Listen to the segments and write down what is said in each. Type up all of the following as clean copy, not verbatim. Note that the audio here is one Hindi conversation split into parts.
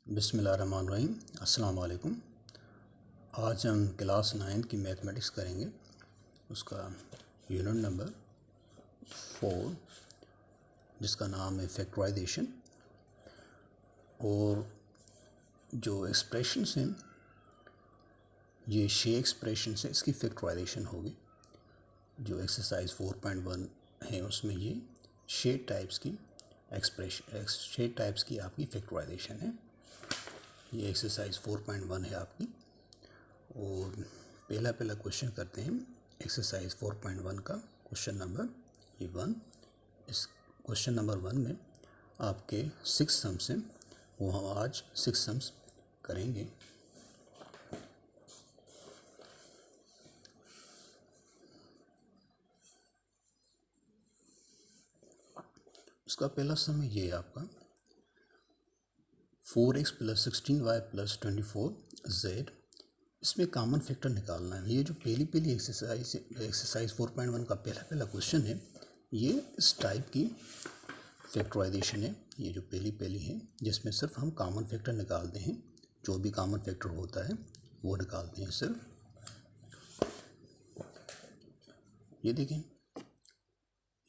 बिस्मिल्लाहिर्रहमानिर्रहीम। अस्सलाम वालेकुम। आज हम क्लास 9 की मैथमेटिक्स करेंगे। उसका यूनिट नंबर 4 जिसका नाम है फैक्टराइजेशन। और जो एक्सप्रेशंस हैं ये 6 एक्सप्रेशंस हैं, इसकी फैक्टराइजेशन होगी। जो एक्सरसाइज 4.1 है उसमें ये 6 टाइप्स की एक्सप्रेशन 6 टाइप्स की आपकी फैक्टराइजेशन है। ये एक्सरसाइज 4.1 है आपकी। और पहला क्वेश्चन करते हैं एक्सरसाइज 4.1 का क्वेश्चन नंबर 1। इस क्वेश्चन नंबर 1 में आपके 6 सम्स हैं, वो हम आज 6 सम्स करेंगे। उसका पहला सम ये है आपका 4x + 16y + 24z। इसमें कॉमन फैक्टर निकालना है। ये जो पहली एक्सरसाइज 4.1 का पहला क्वेश्चन है, ये इस टाइप की फैक्टराइजेशन है। ये जो पहली है जिसमें सिर्फ हम कॉमन फैक्टर निकालते हैं। जो भी कॉमन फैक्टर होता है वो निकालते हैं सिर्फ। ये देखें,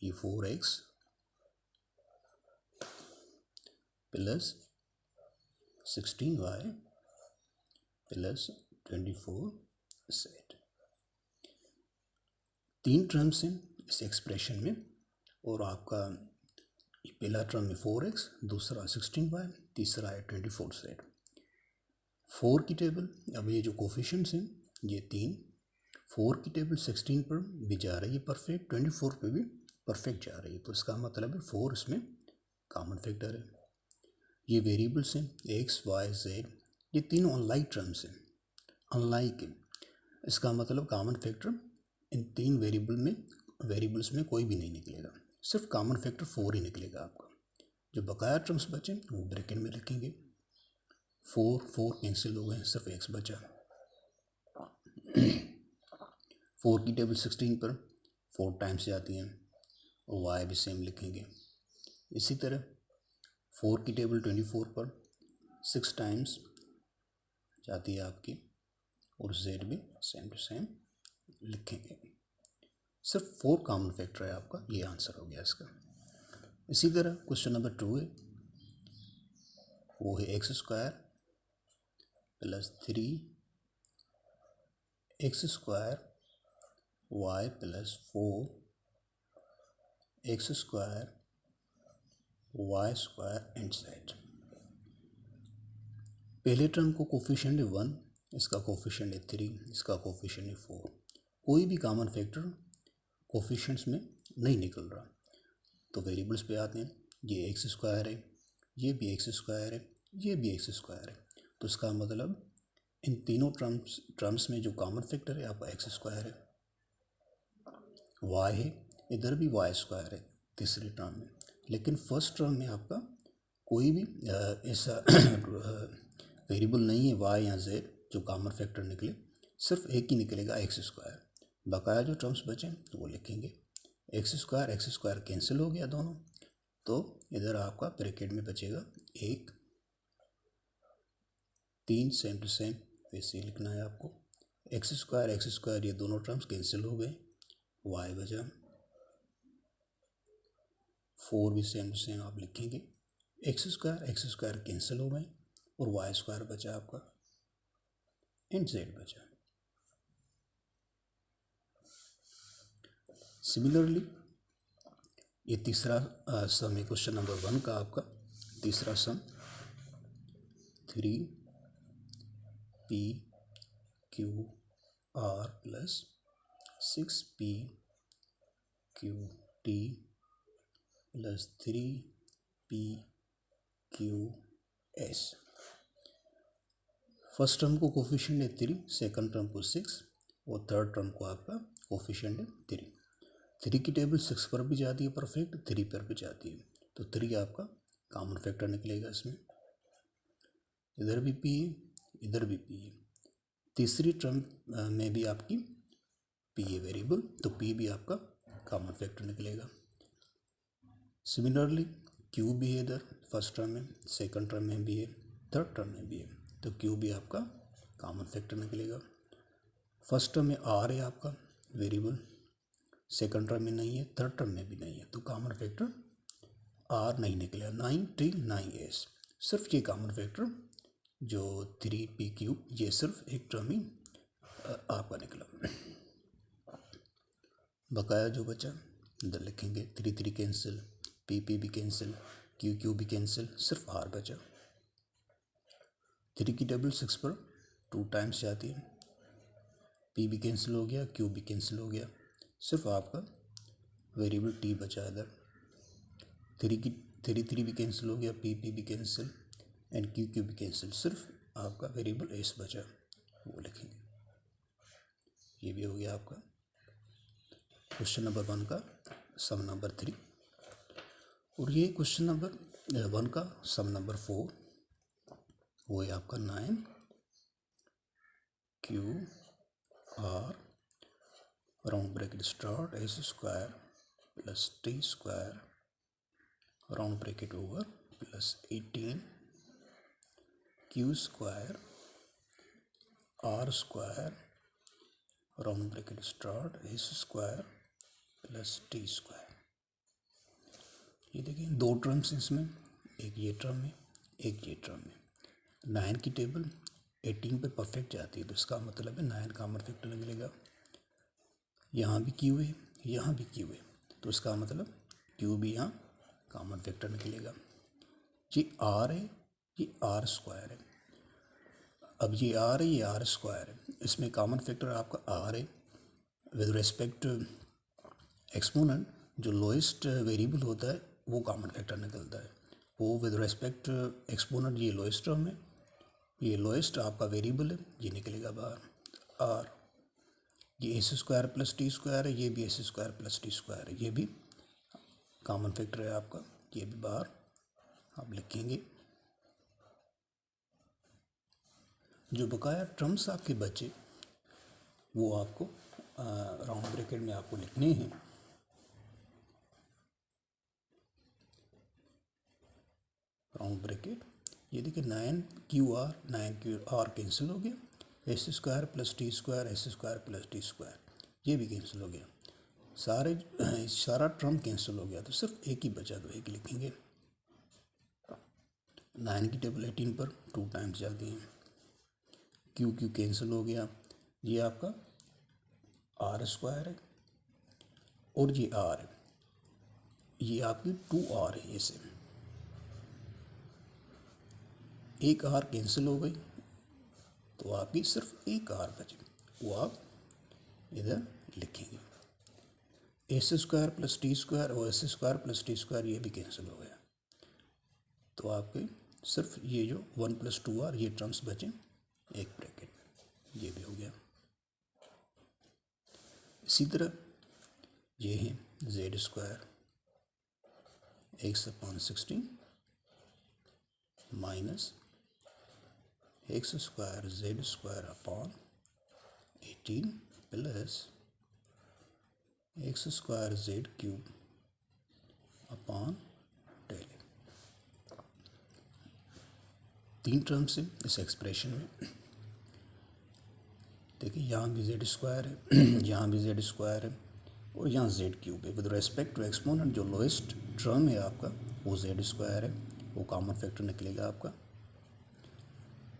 ये 4x + 16y + 24z। 3 टर्म्स हैं इस एक्सप्रेशन में। और आपका पहला टर्म है 4x, दूसरा 16y, तीसरा है 24z। 4 की टेबल, अब ये जो कोफिशिएंट्स हैं ये 3, 4 की टेबल 16 पर भी जा रही है परफेक्ट, 24 पे भी परफेक्ट जा रही है। तो इसका मतलब है 4 इसमें कॉमन फैक्टर है। ये वेरिएबल्स हैं x, y, z, ये तीनों अनलाइक टर्म्स हैं। अनलाइक है, इसका मतलब कॉमन फैक्टर इन 3 वेरिएबल्स में कोई भी नहीं निकलेगा, सिर्फ कॉमन फैक्टर 4 ही निकलेगा आपका। जो बकाया टर्म्स बचे वो ब्रैकेट में लिखेंगे। 4 कैंसिल हो गए, सिर्फ x बचा। 4 की टेबल 16 पर 4 टाइम्स जाती है और y भी सेम लिखेंगे। इसी तरह 4 की टेबल 24 पर 6 टाइम्स जाती है आपकी, और z भी सेम टू सेम लिखेंगे। सिर्फ 4 कॉमन फैक्टर है आपका, ये आंसर हो गया इसका। इसी तरह क्वेश्चन नंबर 2 है, वो है x² + 3 x² y + 4 x² y² and z। पहले टर्म को कोफिशिएंट है 1, इसका कोफिशिएंट है 3, इसका कोफिशिएंट है 4। कोई भी कॉमन फैक्टर कोफिशिएंट्स में नहीं निकल रहा। तो वेरिएबल्स पे आते हैं। ये x² है, ये भी x² है, ये भी x² है। तो इसका मतलब इन तीनों टर्म्स में जो कॉमन फैक्टर है आपका x² है। y है, इधर भी y² है तीसरी टर्म में। लेकिन फर्स्ट टर्म में आपका कोई भी ऐसा वेरिएबल नहीं है y या z जो कॉमन फैक्टर निकले, सिर्फ एक ही निकलेगा x²। बकाया जो टर्म्स बचे तो वो लिखेंगे। x² कैंसिल हो गया दोनों, तो इधर आपका ब्रैकेट में बचेगा 1, 3 सेम टू सेम वैसे ही लिखना है आपको। x² ये दोनों टर्म्स कैंसिल हो गए, y बचा। 4 भी सेम टू सेम आप लिखेंगे। x² कैंसिल हो गए और y² बचा आपका एंड z बचा। सिमिलरली ये तीसरा सम है क्वेश्चन नंबर 1 का आपका। तीसरा सम 3p q r + 6p q t + 3p q s। First term को कोफिशिएंट है 3, सेकंड टर्म को 6 और थर्ड टर्म को आपका कोफिशिएंट है 3। 3 की टेबल 6 पर भी जाती है परफेक्ट, 3 पर भी जाती है। तो 3 आपका कॉमन फैक्टर निकलेगा इसमें। इधर भी p है, इधर भी p है। तीसरी टर्म में भी आपकी p है वेरिएबल, तो p भी आपका कॉमन फैक्टर निकलेगा। सिमिलरली q भी है इधर फर्स्ट टर्म में, सेकंड टर्म में भी है, थर्ड टर्म में भी है, तो क्यू भी आपका कॉमन फैक्टर निकलेगा। फर्स्ट टर्म में आर है आपका वेरिएबल, सेकंड टर्म में नहीं है, थर्ड टर्म में भी नहीं है, तो कॉमन फैक्टर आर नहीं निकलेगा। 9 टी 9s, सिर्फ ये कॉमन फैक्टर जो 3p³ ये सिर्फ एक टर्म ही आपका निकला। बकाया जो बचा इधर लिखेंगे, 3 3 कैंसिल, p भी कैंसिल, q भी कैंसिल, सिर्फ r बचा। 3 की टेबल 6 पर 2 टाइम्स जाती है, p भी कैंसिल हो गया, q भी कैंसिल हो गया, सिर्फ आपका वेरिएबल t बचा इधर। 3 भी कैंसिल हो गया, p भी कैंसिल एंड q भी कैंसिल, सिर्फ आपका वेरिएबल s बचा, वो लिखेंगे। ये भी हो गया आपका क्वेश्चन नंबर 1 का सम नंबर 3। और ये क्वेश्चन नंबर 1 का सम नंबर 4, वो है आपका 9q r round bracket start s² plus t² round bracket over plus 18 q² r² round bracket start s² plus t²। ये देखिए 2 टर्म्स इसमें, एक ये टर्म है, एक ये टर्म है। 9 की टेबल 18 पे परफेक्ट जाती है, तो इसका मतलब है 9 कॉमन फैक्टर निकलेगा। यहाँ भी क्यू है, यहाँ भी क्यू है, तो इसका मतलब क्यू भी यहाँ कॉमन फैक्टर निकलेगा। ये आर है, ये r² है। अब ये आर है, ये r² है, इसमें कॉमन फैक्टर आपका आर है। विद रिस्पेक्ट एक्सपोनेंट जो लोएस्ट वेरिएबल होता है वो कॉमन फैक्टर निकलता है, वो विद रिस्पेक्ट एक्सपोनेंट ये लोएस्ट टर्म है, ये लोएस्ट आपका वेरिएबल है, ये निकलेगा बाहर आर। ये s² प्लस t² है, ये भी s² प्लस t² है, ये भी कॉमन फैक्टर है आपका, ये भी बाहर आप लिखेंगे। जो बकाया टर्म्स आपके बचे वो आपको राउंड ब्रैकेट में आपको लिखने हैं। राउंड ब्रैकेट ये देखिए 9qr कैंसिल हो गया, s² plus t² s² plus t², ये भी कैंसिल हो गया, सारा टर्म कैंसिल हो गया, तो सिर्फ एक ही बचा, तो एक ही लिखेंगे। 9 की टेबल 18 पर 2 टाइम्स जाती है, q कैंसिल हो गया, ये आपका r² है और ये r है, ये आपकी 2r है, ऐसे एक r कैंसिल हो गई, तो आपकी सिर्फ एक r बचे, वो आप इधर लिखेंगे। s² प्लस t² और s² प्लस t² ये भी कैंसिल हो गया, तो आपके सिर्फ ये जो 1 + 2r ये टर्म्स बचे, एक ब्रैकेट, ये भी हो गया। इसी तरह ये है z² x/16 minus x² z² 18 plus x² z³ 10। 3 terms है इस एक्सप्रेशन में। देखिए यहाँ भी z² है, यहाँ भी z² है और यहाँ z³ है। विद रेस्पेक्ट टू एक्सपोनेंट जो लोएस्ट टर्म है आपका वो z² है, वो कॉमन फैक्टर निकलेगा आपका।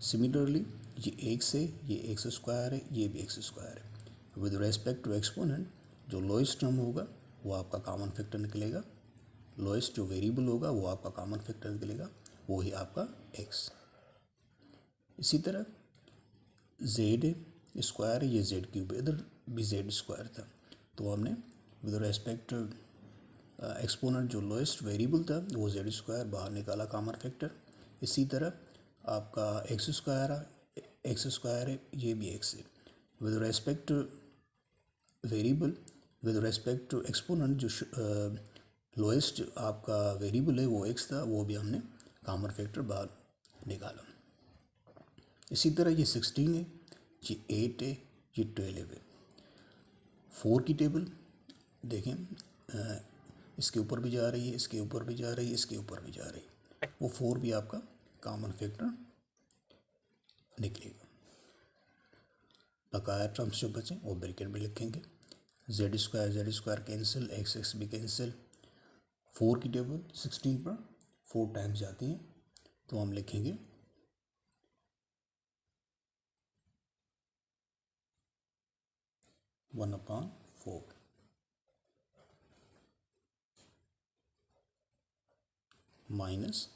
सिमिलरली ये x है, ये x² है, ये भी x² है। विद रेस्पेक्ट टू एक्सपोनेंट जो लोएस्ट टर्म होगा वो आपका कॉमन फैक्टर निकलेगा, लोएस्ट जो वेरिएबल होगा वो आपका कॉमन फैक्टर निकलेगा, वो ही आपका x। इसी तरह z स्क्वायर, ये z³ है, इधर भी z² था, तो हमने विद रेस्पेक्ट एक्सपोनेंट जो लोएस्ट वेरिएबल था वो z² बाहर निकाला कॉमन फैक्टर। इसी तरह आपका x² है, ये भी x है। With respect variable, with respect to exponent जो लोएस्ट आपका वेरिएबल है वो x था, वो भी हमने कॉमन फैक्टर बाहर निकाला। इसी तरह ये 16 है, ये 8 है, ये 12 है। 4 की टेबल देखें, इसके ऊपर भी जा रही है, इसके ऊपर भी जा रही है, इसके ऊपर भी जा रही है, वो 4 भी आपका कॉमन फैक्टर निकलेगा। बकाया टर्म्स जो बचें वो ब्रैकेट में लिखेंगे। जेड स्क्वायर कैंसिल, एक्स भी कैंसिल। 4 की टेबल 16 पर 4 टाइम्स जाती हैं, तो हम लिखेंगे 1/4 माइनस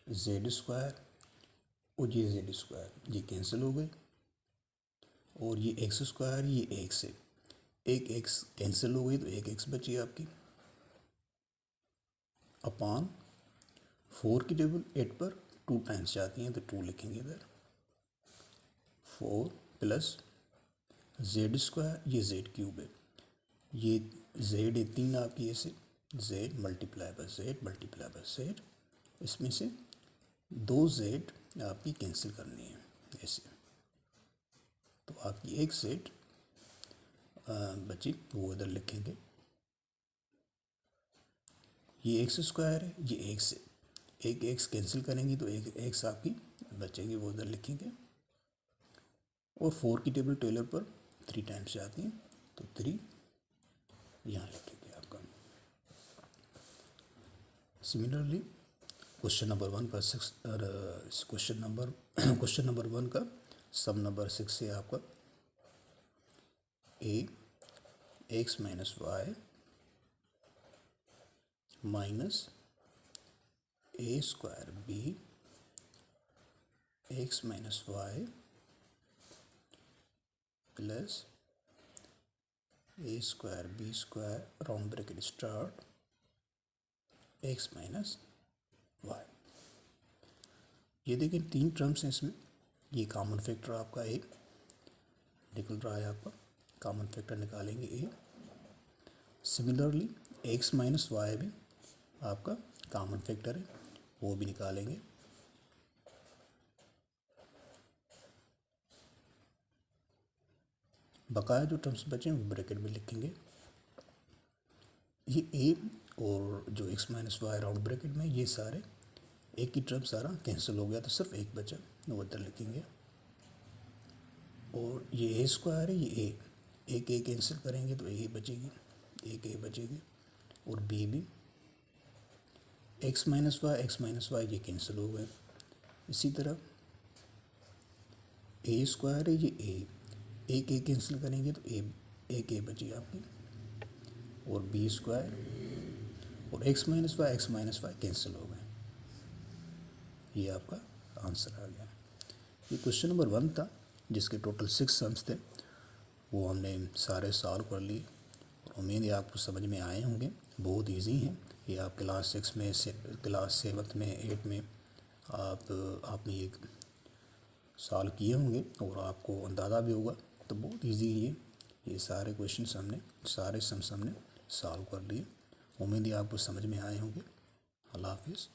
जेड स्क्वायर और ये जेड स्क्वायर ये कैंसिल हो गए, और ये एक्स स्क्वायर ये एक्स है, एक एक्स कैंसिल हो गई तो एक एक्स बची आपकी, अपान 4 की टेबल 8 पर 2 टाइम्स जाती हैं तो 2 लिखेंगे इधर। 4 प्लस जेड स्क्वायर ये जेड क्यूब है, ये जेड है 3 आपकी, ऐसे जेड मल्टीप्लाई बाय जेड, इसमें से 2 जेड आपकी कैंसिल करनी है ऐसे, तो आपकी एक जेड बची वो इधर लिखेंगे। ये एक्स स्क्वायर है ये एक्स है, एक एक्स कैंसिल करेंगी तो एक एक्स आपकी बचेगी, वो इधर लिखेंगे। और 4 की टेबल टेलर पर 3 टाइम्स जाती हैं तो 3 यहाँ लिखेंगे आपका। सिमिलरली क्वेश्चन नंबर 1 का क्वेश्चन नंबर 1 का सम नंबर 6 है आपका a x minus y minus a square b x minus y plus a square b square round bracket start x minus y. ये देखिए 3 टर्म्स हैं इसमें, ये कॉमन फैक्टर आपका एक निकल रहा है, आपका कॉमन फैक्टर निकालेंगे ए। सिमिलरली एक्स माइनस वाई भी आपका कॉमन फैक्टर है, वो भी निकालेंगे। बकाया जो टर्म्स बचे हैं वो ब्रैकेट में लिखेंगे। ये ए और जो x minus y round bracket में ये सारे एक की टर्म सारा कैंसिल हो गया तो सिर्फ एक बचा, वो इधर लिखेंगे। और ये ए स्क्वायर है ये एक ए कैंसिल करेंगे तो ए बचेगी, एक ए बचेगी। और बी भी एक्स माइनस वाई ये कैंसिल हो गए। इसी तरह ए स्क्वायर है ये एक ए कैंसिल करेंगे तो एक ए बची आपकी, और बी स्क्वायर और एक्स माइनस वाई कैंसिल हो गए। ये आपका आंसर आ गया। ये क्वेश्चन नंबर 1 था जिसके टोटल 6 सम्स थे, वो हमने सारे सॉल्व कर लिए और उम्मीद है आपको समझ में आए होंगे। बहुत इजी हैं ये, आप क्लास 6 में क्लास 7 में 8 में आपने ये सॉल्व किए होंगे और आपको अंदाज़ा भी होगा, तो बहुत इजी है ये सारे क्वेश्चन हमने सारे सम्स हमने सॉल्व कर लिए। उम्मीद है आपको समझ में आए होंगे। अल्लाह हाफिज़।